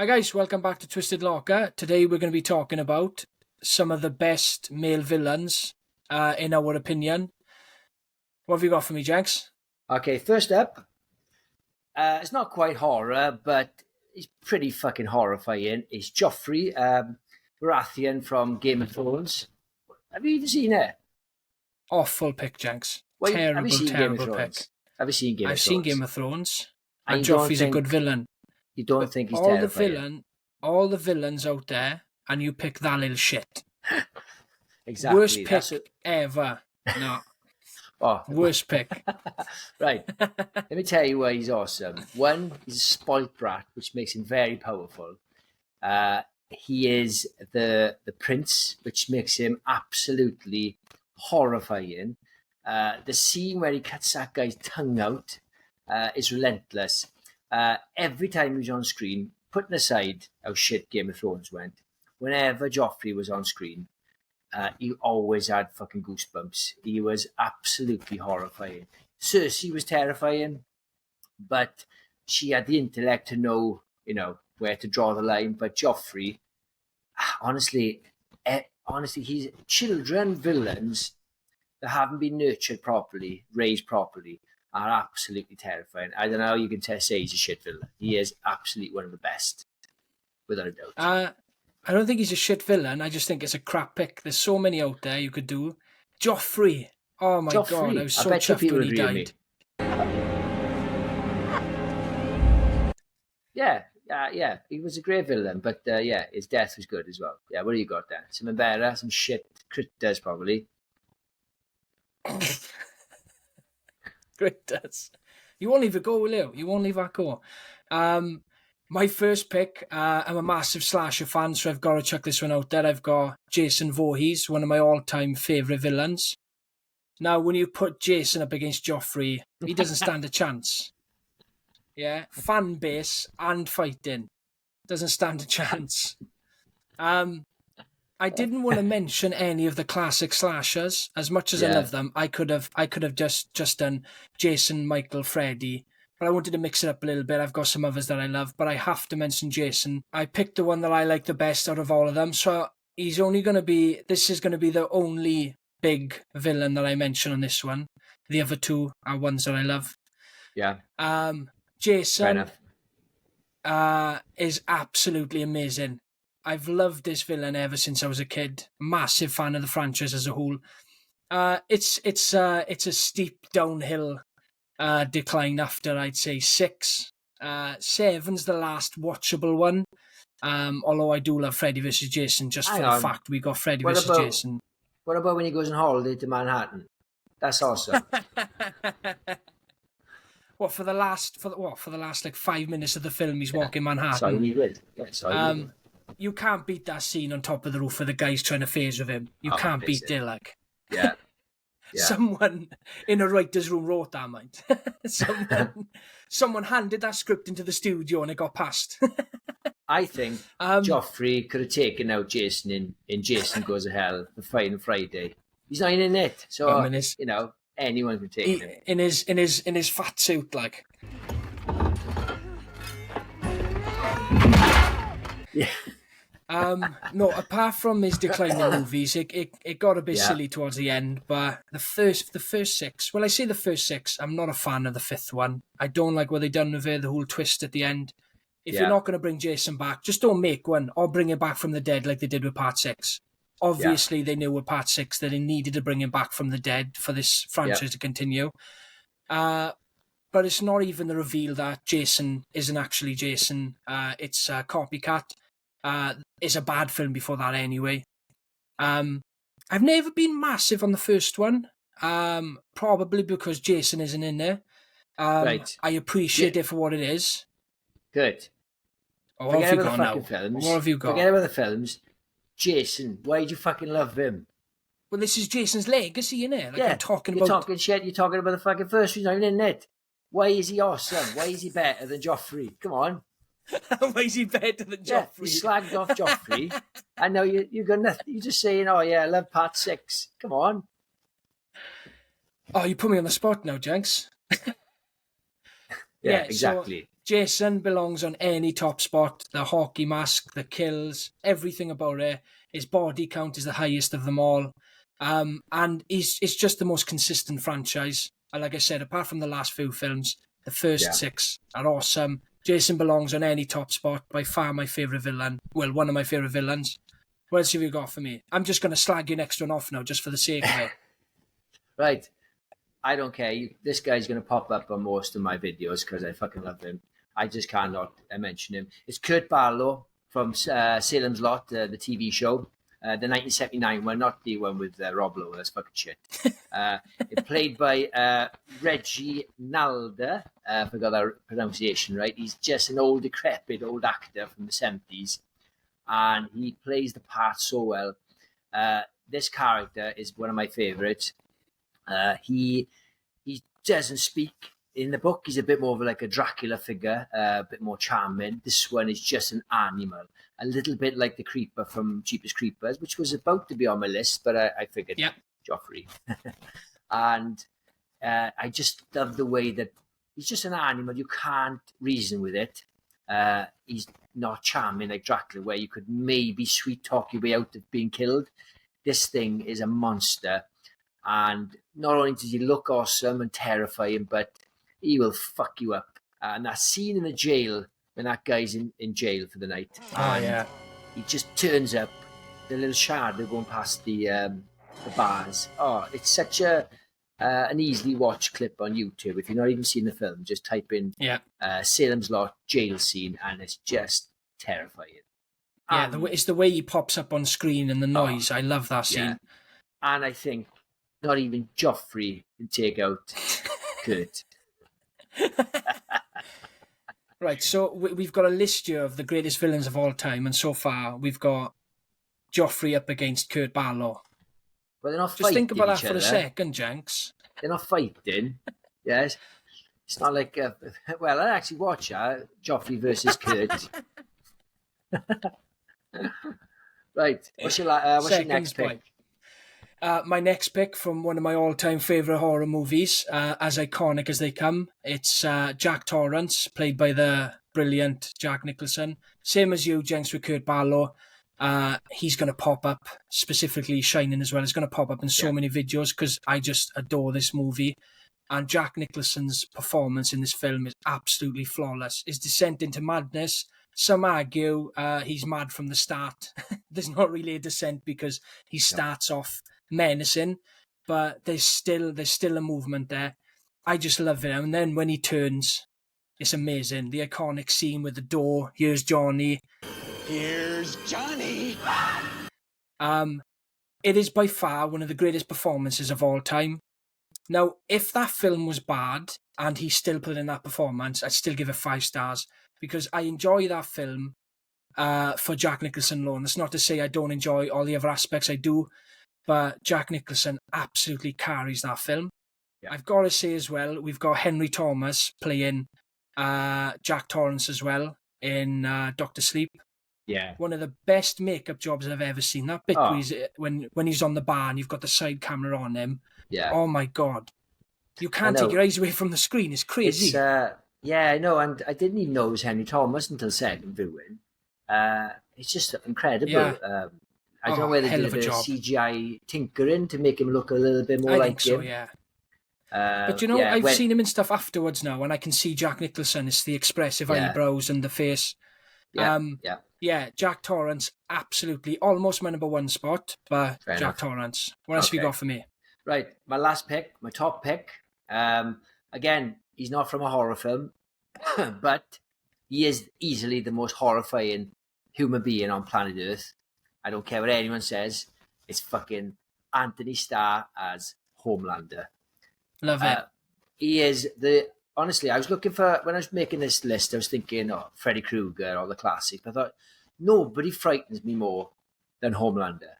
Hi guys, welcome back to Twisted Locker. Today we're going to be talking about some of the best male villains, in our opinion. What have you got for me, Jenks? Okay, first up, it's not quite horror, but it's pretty fucking horrifying. It's Joffrey, Baratheon from Game of Thrones. Have you even seen it? Awful pick, Jenks. Well, have you Terrible, seen Game of terrible Thrones? pick. Have you seen Game of I've Thrones? seen Game of Thrones, And and you don't Joffrey's a good think- villain. You don't But think he's all terrifying? all the villains out there, and you pick that little shit. Exactly. Worst pick ever. No, Oh, worst pick. right. Let me tell you why he's awesome. One, he's a spoilt brat, which makes him very powerful. He is the prince, which makes him absolutely horrifying. The scene where he cuts that guy's tongue out is relentless. Every time he was on screen, putting aside how shit Game of Thrones went, whenever Joffrey was on screen, he always had fucking goosebumps. He was absolutely horrifying. Cersei was terrifying, but she had the intellect to know, where to draw the line. But Joffrey, honestly, he's children villains that haven't been nurtured properly, raised properly, are absolutely terrifying. I don't know how you can say he's a shit villain. He is absolutely one of the best, without a doubt. I don't think he's a shit villain. I just think it's a crap pick. There's so many out there you could do. Joffrey. Oh my God, I was so chuffed when he died. Yeah, he was a great villain, but his death was good as well. Yeah, what do you got there? Some better, some shit critters probably. Critters. You won't leave it go, will you? You won't leave that go. My first pick, I'm a massive slasher fan, so I've got to chuck this one out there. I've got Jason Voorhees, one of my all-time favourite villains. Now, when you put Jason up against Joffrey, he doesn't stand a chance. Yeah, fan base and fighting doesn't stand a chance. I didn't want to mention any of the classic slashers. As much as I love them, I could have just done Jason, Michael, Freddy. But I wanted to mix it up a little bit. I've got some others that I love, but I have to mention Jason. I picked the one that I like the best out of all of them. So this is going to be the only big villain that I mention on this one. The other two are ones that I love. Yeah. Jason is absolutely amazing. I've loved this villain ever since I was a kid. Massive fan of the franchise as a whole. It's a steep downhill decline after, I'd say, 6. 7's the last watchable one. Although I do love Freddy vs. Jason, just for the fact we got Freddy vs. Jason. What about when he goes on holiday to Manhattan? That's awesome. What for the last like 5 minutes of the film he's walking Manhattan? Sorry, you would. Yeah, you can't beat that scene on top of the roof where the guy's trying to phase with him. You can't beat it, like. Yeah. Someone in a writer's room wrote that, mind. Someone handed that script into the studio and it got passed. I think Joffrey could have taken out Jason in Jason Goes to Hell the Final Friday. He's not in it, so anyone can take him in his fat suit, like. Yeah. No, apart from his declining movies, it got a bit silly towards the end, but the first 6, well, I say the first 6, I'm not a fan of the 5th one. I don't like what they done with it, the whole twist at the end. If you're not going to bring Jason back, just don't make one, or bring him back from the dead like they did with part 6. Obviously, they knew with part 6 that they needed to bring him back from the dead for this franchise to continue. But it's not even the reveal that Jason isn't actually Jason. It's Copycat. It's a bad film before that anyway. I've never been massive on the first one, probably because Jason isn't in there. Right. I appreciate it for what it is. Good. What have you got now? Films. What have you got? Forget about the films. Jason, why do you fucking love him? Well, this is Jason's legacy, innit? You're talking shit. You're talking about the fucking first one. He's not even in it. Why is he awesome? Why is he better than Joffrey? Come on. Why is he better than Joffrey? You slagged off Joffrey. I know you got nothing. You're just saying, oh yeah, I love part 6. Come on. Oh, you put me on the spot now, Jenks. Yeah, exactly. So Jason belongs on any top spot. The hockey mask, the kills, everything about it. His body count is the highest of them all. And it's just the most consistent franchise. And like I said, apart from the last few films, the first 6 are awesome. Jason belongs on any top spot. By far my favourite villain. Well, one of my favourite villains. What else have you got for me? I'm just going to slag your next one off now, just for the sake of it. Right. I don't care. This guy's going to pop up on most of my videos because I fucking love him. I just cannot mention him. It's Kurt Parlo from Salem's Lot, the TV show. The 1979 one, not the one with Rob Lowe. That's fucking shit. It's played by Reggie Nalder. If I got that pronunciation right. He's just an old, decrepit old actor from the 70s. And he plays the part so well. This character is one of my favourites. He doesn't speak. In the book, he's a bit more of like a Dracula figure, a bit more charming. This one is just an animal, a little bit like the Creeper from Jeepers Creepers, which was about to be on my list, but I figured Joffrey. And I just love the way that he's just an animal. You can't reason with it. He's not charming like Dracula, where you could maybe sweet talk your way out of being killed. This thing is a monster. And not only does he look awesome and terrifying, but he will fuck you up. And that scene in the jail, when that guy's in jail for the night. He just turns up, the little shadow going past the bars. Oh, it's such an easily watched clip on YouTube. If you're not even seen the film, just type in Salem's Lot jail scene, and it's just terrifying. Yeah, it's the way he pops up on screen and the noise. I love that scene. Yeah. And I think not even Joffrey can take out Kurt. Right, so we've got a list here of the greatest villains of all time, and so far we've got Joffrey up against Kurt Parlo. Well, they're not Just think about that each for other. a second, Jenks. They're not fighting. Yes, it's not like. Well, I actually watch Joffrey versus Kurt. Right, what's your next pick? My next pick from one of my all-time favourite horror movies, as iconic as they come. It's Jack Torrance, played by the brilliant Jack Nicholson. Same as you, Jenks, with Kurt Parlo. He's going to pop up, specifically Shining as well. He's going to pop up in so many videos because I just adore this movie. And Jack Nicholson's performance in this film is absolutely flawless. His descent into madness. Some argue he's mad from the start. There's not really a descent because he starts off menacing, but there's still a movement there. I just love it. And then when he turns, it's amazing. The iconic scene with the door. Here's Johnny. Here's Johnny. It is by far one of the greatest performances of all time. Now, if that film was bad and he still put in that performance, I'd still give it 5 stars because I enjoy that film for Jack Nicholson alone. That's not to say I don't enjoy all the other aspects. I do. But Jack Nicholson absolutely carries that film. Yeah. I've got to say as well, we've got Henry Thomas playing Jack Torrance as well in Dr. Sleep. Yeah. One of the best makeup jobs I've ever seen. That bit when he's on the bar and you've got the side camera on him. Yeah. Oh my God. You can't take your eyes away from the screen. It's crazy. Yeah, I know. And I didn't even know it was Henry Thomas until second viewing. It's just incredible. Yeah. I don't know whether they did a CGI tinkering to make him look a little bit more like him. Yeah. But you know, I've seen him in stuff afterwards now, and I can see Jack Nicholson. It's the expressive eyebrows and the face. Yeah, Jack Torrance, absolutely. Almost my number 1 spot, but Fair enough. Torrance. What else have you got for me? Right, my last pick, my top pick. Again, he's not from a horror film, but he is easily the most horrifying human being on planet Earth. I don't care what anyone says. It's fucking Anthony Starr as Homelander. Love it. He is honestly, I was looking for, when I was making this list, I was thinking, Freddy Krueger, all the classics. I thought, nobody frightens me more than Homelander.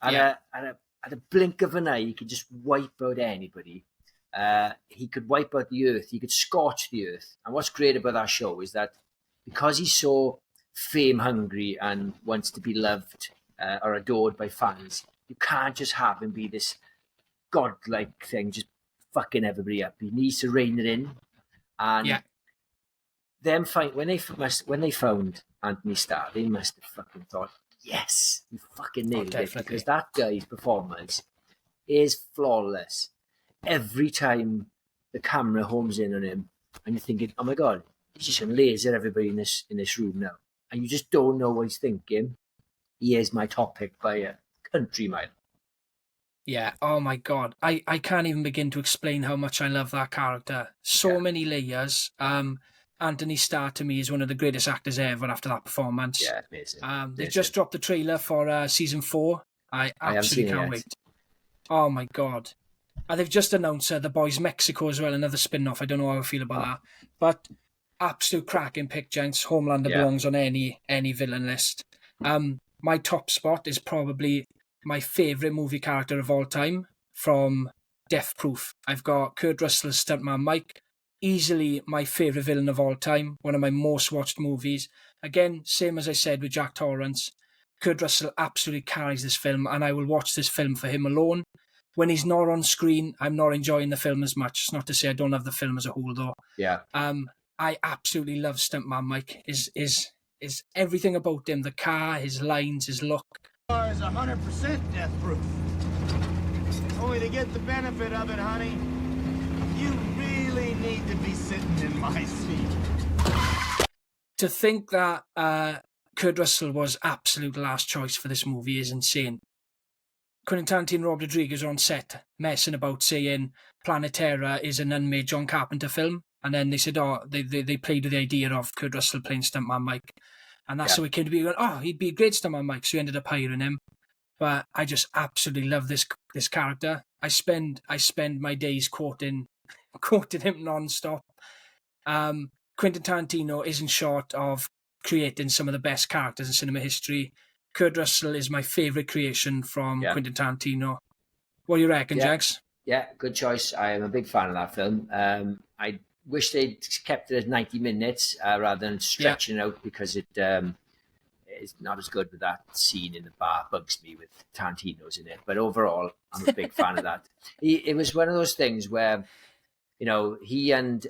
At a blink of an eye, he could just wipe out anybody. He could wipe out the earth. He could scorch the earth. And what's great about that show is that because he's so fame hungry and wants to be loved or adored by fans, you can't just have him be this godlike thing, just fucking everybody up. He needs to rein it in. And when they found Anthony Starr, they must have fucking thought, yes, we fucking nailed it, because that guy's performance is flawless. Every time the camera homes in on him, and you're thinking, oh my god, he's just gonna laser everybody in this room now, and you just don't know what he's thinking. He is my top pick by a country mile. Yeah, oh my god. I can't even begin to explain how much I love that character. So many layers. Anthony Starr to me is one of the greatest actors ever after that performance. Yeah, amazing. They've just dropped the trailer for season 4. I absolutely can't wait. Oh my god. And they've just announced The Boys Mexico as well, another spin-off. I don't know how I feel about that. But absolute cracking pick, gents. Homelander belongs on any villain list. My top spot is probably my favourite movie character of all time from Death Proof. I've got Kurt Russell's stuntman Mike, easily my favourite villain of all time, one of my most watched movies. Again, same as I said with Jack Torrance, Kurt Russell absolutely carries this film, and I will watch this film for him alone. When he's not on screen, I'm not enjoying the film as much. It's not to say I don't love the film as a whole, though. Yeah. I absolutely love stuntman Mike. Is everything about him, the car, his lines, his look. Car is 100% death proof. Only to get the benefit of it, honey, you really need to be sitting in my seat. To think that Kurt Russell was absolute last choice for this movie is insane. Quentin Tarantino and Rob Rodriguez are on set messing about saying Planet Terror is an unmade John Carpenter film, and then they said, they played with the idea of Kurt Russell playing stuntman Mike. And that's how it came to be. Going, he'd be a great stuntman Mike, so we ended up hiring him. But I just absolutely love this character. I spend my days quoting him non-stop. Quentin Tarantino isn't short of creating some of the best characters in cinema history. Kurt Russell is my favourite creation from Quentin Tarantino. What do you reckon, Jax? Yeah, good choice. I am a big fan of that film. I wish they'd kept it at 90 minutes rather than stretching out, because it is not as good with that scene in the bar. Bugs me with Tarantino's in it. But overall, I'm a big fan of that. It was one of those things where, he and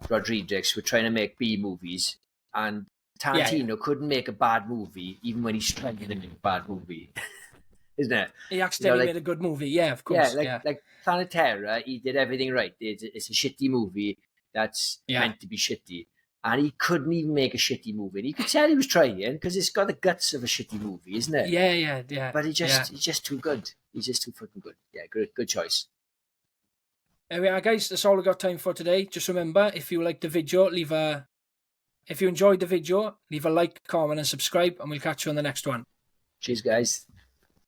Rodriguez were trying to make B movies, and Tarantino couldn't make a bad movie even when he's trying to make a bad movie. Isn't it? He accidentally made a good movie, yeah, of course. Like Planet Terror, he did everything right. It's a shitty movie that's meant to be shitty. And he couldn't even make a shitty movie. And you could tell he was trying, because it's got the guts of a shitty movie, isn't it? Yeah. But he's just too good. He's just too fucking good. Yeah, good choice. There we are, guys. That's all we got time for today. Just remember, if you liked the video, if you enjoyed the video, leave a like, comment, and subscribe, and we'll catch you on the next one. Cheers, guys.